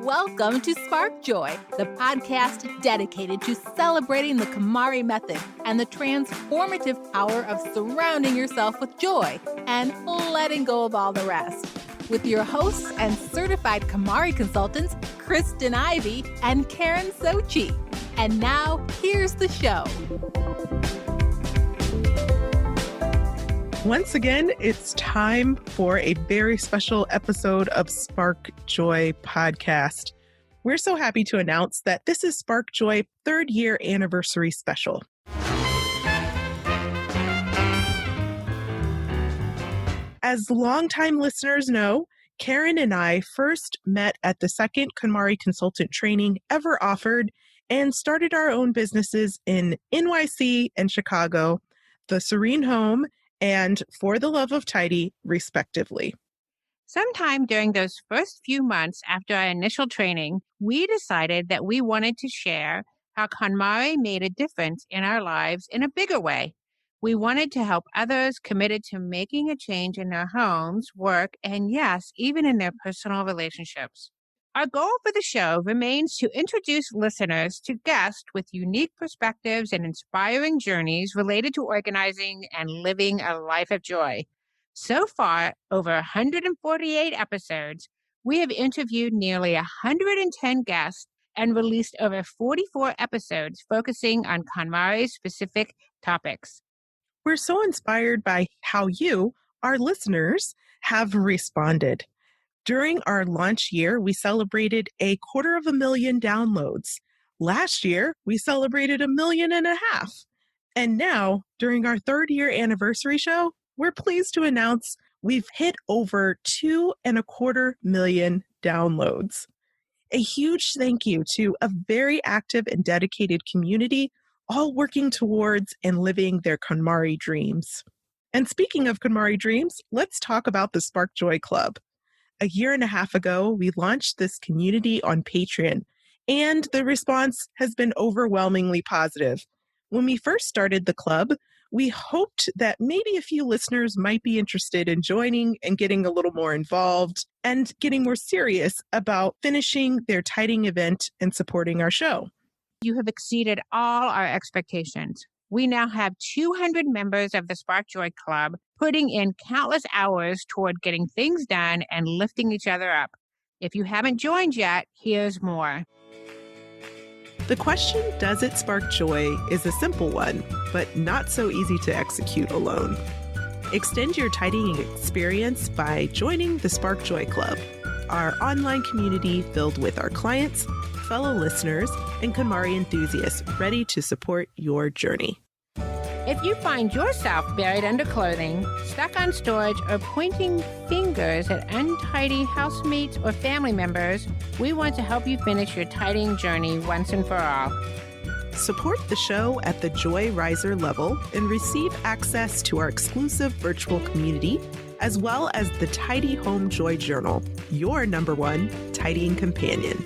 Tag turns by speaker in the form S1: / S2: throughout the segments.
S1: Welcome to Spark Joy, the podcast dedicated to celebrating the KonMari method and the transformative power of surrounding yourself with joy and letting go of all the rest. With your hosts and certified KonMari consultants, Kristen Ivy and Karen Sochi. And now, here's the show.
S2: Once again, it's time for a very special episode of Spark Joy podcast. We're so happy to announce that this is Spark Joy 3rd year anniversary special. As longtime listeners know, Karen and I first met at the second KonMari consultant training ever offered and started our own businesses in NYC and Chicago, the Serene Home and For the Love of Tidy, respectively.
S3: Sometime during those first few months after our initial training, we decided that we wanted to share how KonMari made a difference in our lives in a bigger way. We wanted to help others committed to making a change in their homes, work, and yes, even in their personal relationships. Our goal for the show remains to introduce listeners to guests with unique perspectives and inspiring journeys related to organizing and living a life of joy. So far, over 148 episodes, we have interviewed nearly 110 guests and released over 44 episodes focusing on KonMari-specific topics.
S2: We're so inspired by how you, our listeners, have responded. During our launch year, we celebrated 250,000 downloads. Last year, we celebrated 1.5 million. And now, during our 3rd year anniversary show, we're pleased to announce we've hit over 2.25 million downloads. A huge thank you to a very active and dedicated community, all working towards and living their KonMari dreams. And speaking of KonMari dreams, let's talk about the Spark Joy Club. 1.5 years ago, we launched this community on Patreon, and the response has been overwhelmingly positive. When we first started the club, we hoped that maybe a few listeners might be interested in joining and getting a little more involved and getting more serious about finishing their tidying event and supporting our show.
S3: You have exceeded all our expectations. We now have 200 members of the Spark Joy Club putting in countless hours toward getting things done and lifting each other up. If you haven't joined yet, here's more.
S2: The question, does it spark joy, is a simple one, but not so easy to execute alone. Extend your tidying experience by joining the Spark Joy Club, our online community filled with our clients, fellow listeners, and KonMari enthusiasts ready to support your journey.
S3: If you find yourself buried under clothing, stuck on storage, or pointing fingers at untidy housemates or family members, we want to help you finish your tidying journey once and for all.
S2: Support the show at the Joy Riser level and receive access to our exclusive virtual community, as well as the Tidy Home Joy Journal, your #1 tidying companion.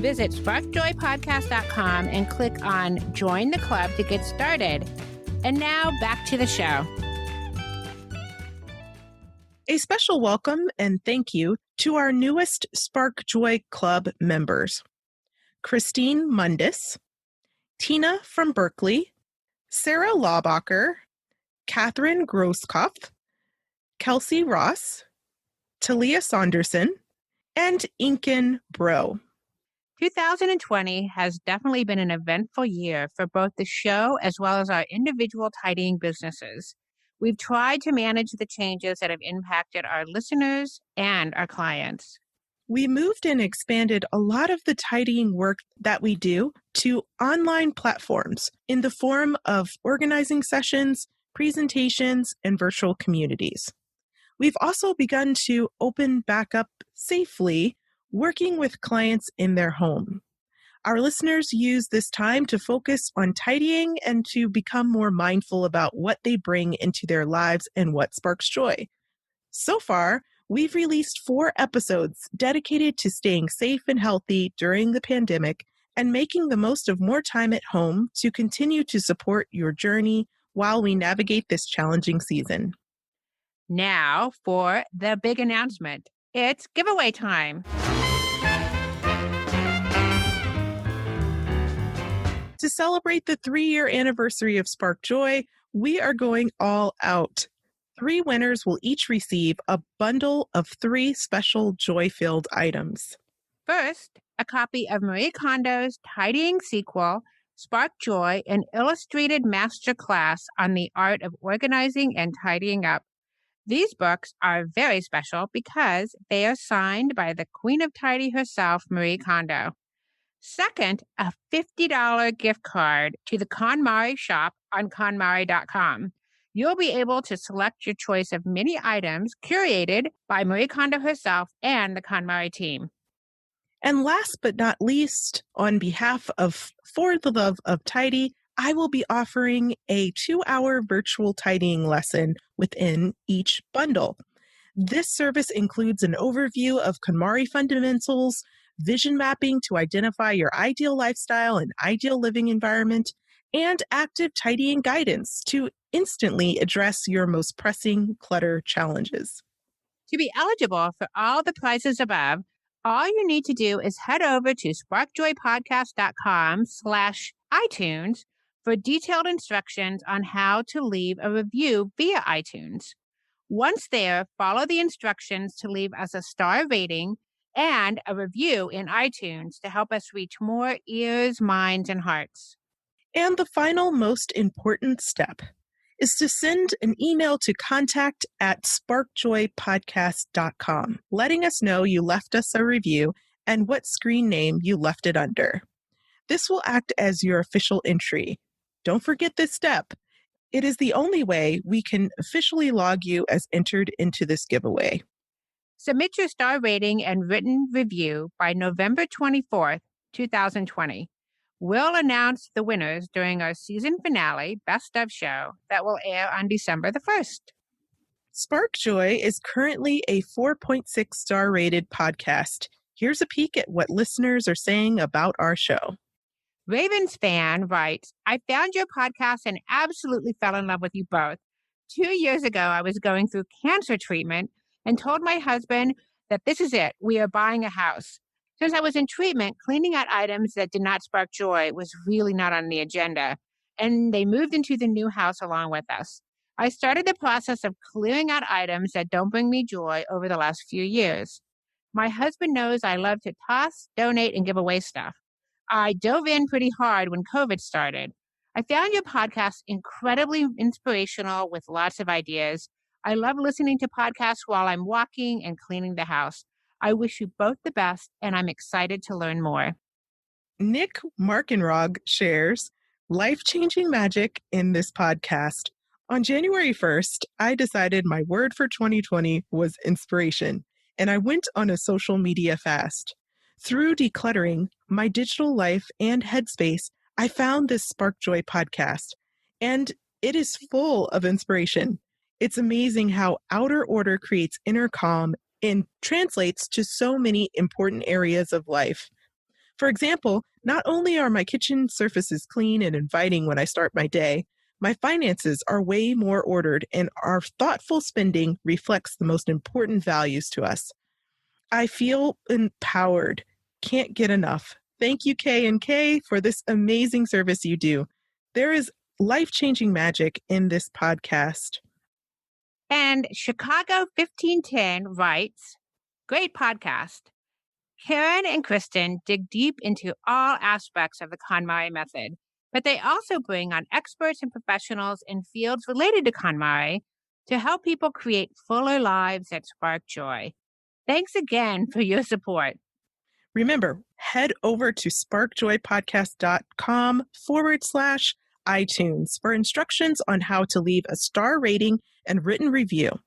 S3: Visit sparkjoypodcast.com and click on Join the Club to get started. And now back to the show.
S2: A special welcome and thank you to our newest Spark Joy Club members, Christine Mundis, Tina from Berkeley, Sarah Laubacher, Catherine Grosskopf, Kelsey Ross, Talia Saunderson, and Inken Bro.
S3: 2020 has definitely been an eventful year for both the show as well as our individual tidying businesses. We've tried to manage the changes that have impacted our listeners and our clients.
S2: We moved and expanded a lot of the tidying work that we do to online platforms in the form of organizing sessions, presentations, and virtual communities. We've also begun to open back up safely, working with clients in their home. Our listeners use this time to focus on tidying and to become more mindful about what they bring into their lives and what sparks joy. So far, we've released 4 episodes dedicated to staying safe and healthy during the pandemic and making the most of more time at home to continue to support your journey while we navigate this challenging season.
S3: Now for the big announcement. It's giveaway time.
S2: To celebrate the 3-year anniversary of Spark Joy, we are going all out. 3 winners will each receive a bundle of 3 special joy-filled items.
S3: First, a copy of Marie Kondo's tidying sequel, Spark Joy, an illustrated masterclass on the art of organizing and tidying up. These books are very special because they are signed by the Queen of Tidy herself, Marie Kondo. Second, a $50 gift card to the KonMari Shop on KonMari.com. You'll be able to select your choice of mini items curated by Marie Kondo herself and the KonMari team.
S2: And last but not least, on behalf of For the Love of Tidy, I will be offering a 2-hour virtual tidying lesson within each bundle. This service includes an overview of KonMari fundamentals, vision mapping to identify your ideal lifestyle and ideal living environment, and active tidying guidance to instantly address your most pressing clutter challenges.
S3: To be eligible for all the prizes above, all you need to do is head over to sparkjoypodcast.com/iTunes for detailed instructions on how to leave a review via iTunes. Once there, follow the instructions to leave us a star rating and a review in iTunes to help us reach more ears, minds, and hearts.
S2: And the final most important step is to send an email to contact@sparkjoypodcast.com, letting us know you left us a review and what screen name you left it under. This will act as your official entry. Don't forget this step. It is the only way we can officially log you as entered into this giveaway.
S3: Submit your star rating and written review by November 24th, 2020. We'll announce the winners during our season finale Best of show that will air on December the 1st.
S2: Spark Joy is currently a 4.6 star rated podcast. Here's a peek at what listeners are saying about our show.
S3: Ravens fan writes, I found your podcast and absolutely fell in love with you both. 2 years ago, I was going through cancer treatment and told my husband that this is it. We are buying a house. Since I was in treatment, cleaning out items that did not spark joy was really not on the agenda, and they moved into the new house along with us. I started the process of clearing out items that don't bring me joy over the last few years. My husband knows I love to toss, donate, and give away stuff. I dove in pretty hard when COVID started. I found your podcast incredibly inspirational with lots of ideas. I love listening to podcasts while I'm walking and cleaning the house. I wish you both the best, and I'm excited to learn more.
S2: Nick Markenrog shares life-changing magic in this podcast. On January 1st, I decided my word for 2020 was inspiration, and I went on a social media fast. Through decluttering my digital life and headspace, I found this Spark Joy podcast, and it is full of inspiration. It's amazing how outer order creates inner calm and translates to so many important areas of life. For example, not only are my kitchen surfaces clean and inviting when I start my day, my finances are way more ordered, and our thoughtful spending reflects the most important values to us. I feel empowered. Can't get enough. Thank you, K&K, for this amazing service you do. There is life-changing magic in this podcast.
S3: And Chicago 1510 writes, great podcast. Karen and Kristen dig deep into all aspects of the KonMari method, but they also bring on experts and professionals in fields related to KonMari to help people create fuller lives that spark joy. Thanks again for your support.
S2: Remember, head over to sparkjoypodcast.com/iTunes for instructions on how to leave a star rating and written review.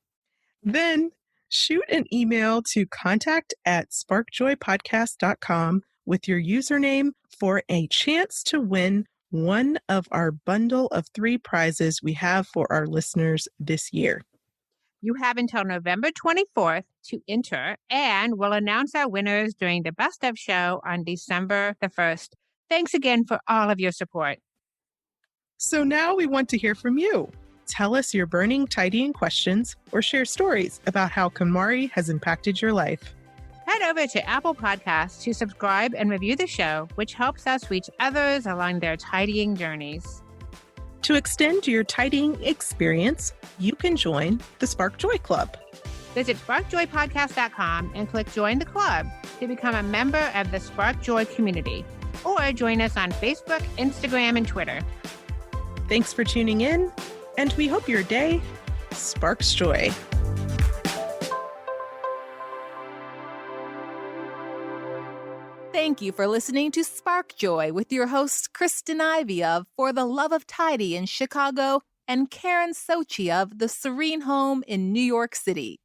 S2: Then shoot an email to contact@sparkjoypodcast.com with your username for a chance to win one of our bundle of 3 prizes we have for our listeners this year.
S3: You have until November 24th to enter, and we'll announce our winners during the Best of show on December the 1st. Thanks again for all of your support.
S2: So now we want to hear from you. Tell us your burning tidying questions or share stories about how KonMari has impacted your life.
S3: Head over to Apple Podcasts to subscribe and review the show, which helps us reach others along their tidying journeys.
S2: To extend your tidying experience, you can join the Spark Joy Club.
S3: Visit sparkjoypodcast.com and click Join the Club to become a member of the Spark Joy community, or join us on Facebook, Instagram, and Twitter.
S2: Thanks for tuning in, and we hope your day sparks joy.
S1: Thank you for listening to Spark Joy with your hosts Kristen Ivy of For the Love of Tidy in Chicago and Karen Sochi of The Serene Home in New York City.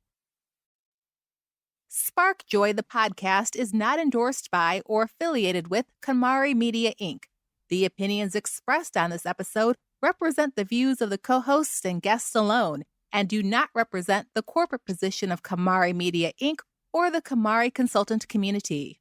S1: Spark Joy, the podcast, is not endorsed by or affiliated with KonMari Media, Inc. The opinions expressed on this episode represent the views of the co-hosts and guests alone and do not represent the corporate position of KonMari Media, Inc. or the KonMari consultant community.